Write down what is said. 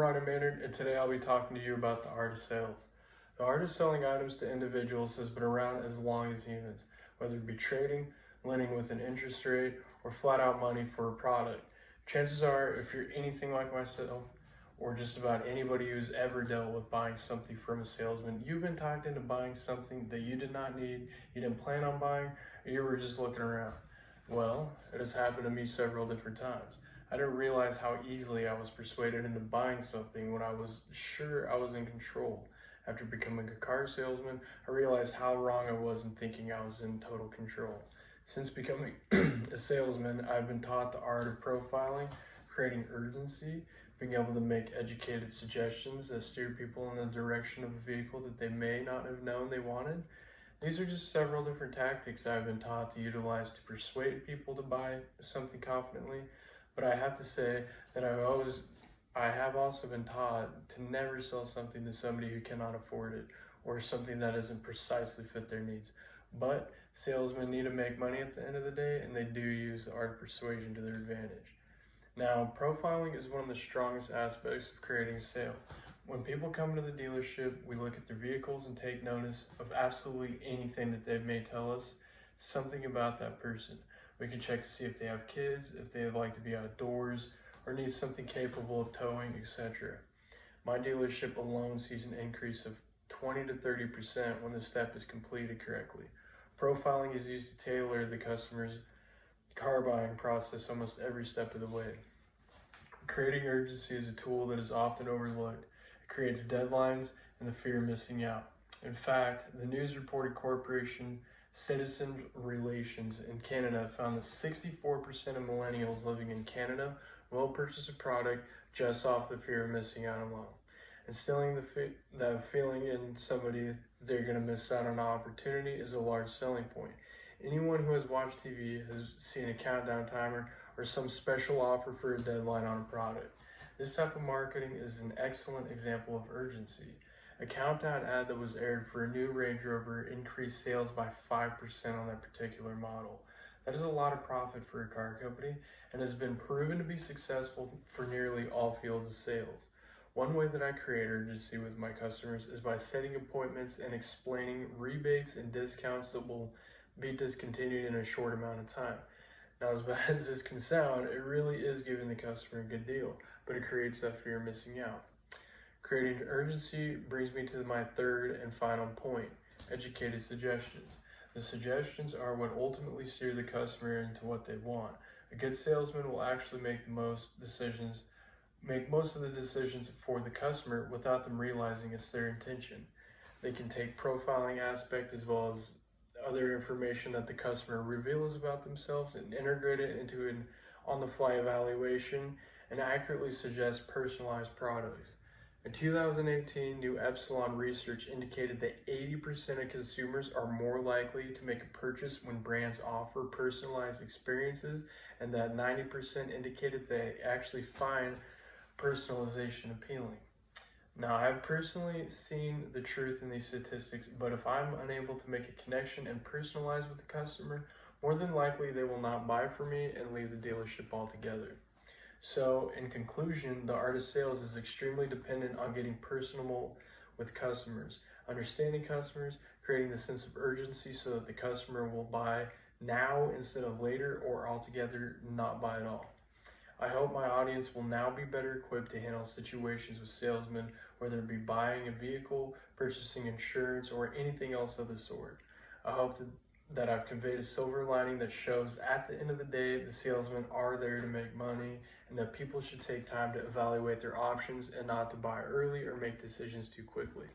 Rodney Maynard, and today I'll be talking to you about the art of sales. The art of selling items to individuals has been around as long as humans, whether it be trading, lending with an interest rate, or flat out money for a product. Chances are, if you're anything like myself, or just about anybody who's ever dealt with buying something from a salesman, you've been talked into buying something that you did not need, you didn't plan on buying, or you were just looking around. Well, it has happened to me several different times. I didn't realize how easily I was persuaded into buying something when I was sure I was in control. After becoming a car salesman, I realized how wrong I was in thinking I was in total control. Since becoming a salesman, I've been taught the art of profiling, creating urgency, being able to make educated suggestions that steer people in the direction of a vehicle that they may not have known they wanted. These are just several different tactics I've been taught to utilize to persuade people to buy something confidently. But I have to say that I have also been taught to never sell something to somebody who cannot afford it or something that doesn't precisely fit their needs. But salesmen need to make money at the end of the day, and they do use the art of persuasion to their advantage. Now, profiling is one of the strongest aspects of creating a sale. When people come to the dealership, we look at their vehicles and take notice of absolutely anything that they may tell us something about that person. We can check to see if they have kids, if they like to be outdoors, or need something capable of towing, etc. My dealership alone sees an increase of 20 to 30% when the step is completed correctly. Profiling is used to tailor the customer's car buying process almost every step of the way. Creating urgency is a tool that is often overlooked. It creates deadlines and the fear of missing out. In fact, the news reported corporation Citizen Relations in Canada found that 64% of millennials living in Canada will purchase a product just off the fear of missing out alone. Instilling that feeling in somebody they're going to miss out on an opportunity is a large selling point. Anyone who has watched TV has seen a countdown timer or some special offer for a deadline on a product. This type of marketing is an excellent example of urgency. A countdown ad that was aired for a new Range Rover increased sales by 5% on that particular model. That is a lot of profit for a car company and has been proven to be successful for nearly all fields of sales. One way that I create urgency with my customers is by setting appointments and explaining rebates and discounts that will be discontinued in a short amount of time. Now, as bad as this can sound, it really is giving the customer a good deal, but it creates that fear of missing out. Creating urgency brings me to my third and final point, educated suggestions. The suggestions are what ultimately steer the customer into what they want. A good salesman will actually make most of the decisions for the customer without them realizing it's their intention. They can take profiling aspect as well as other information that the customer reveals about themselves and integrate it into an on-the-fly evaluation and accurately suggest personalized products. In 2018, new Epsilon research indicated that 80% of consumers are more likely to make a purchase when brands offer personalized experiences, and that 90% indicated they actually find personalization appealing. Now, I've personally seen the truth in these statistics, but if I'm unable to make a connection and personalize with the customer, more than likely they will not buy from me and leave the dealership altogether. So, in conclusion, the art of sales is extremely dependent on getting personable with customers, understanding customers, creating the sense of urgency so that the customer will buy now instead of later or altogether not buy at all. I hope my audience will now be better equipped to handle situations with salesmen, whether it be buying a vehicle, purchasing insurance, or anything else of the sort. I hope that I've conveyed a silver lining that shows at the end of the day the salesmen are there to make money and that people should take time to evaluate their options and not to buy early or make decisions too quickly.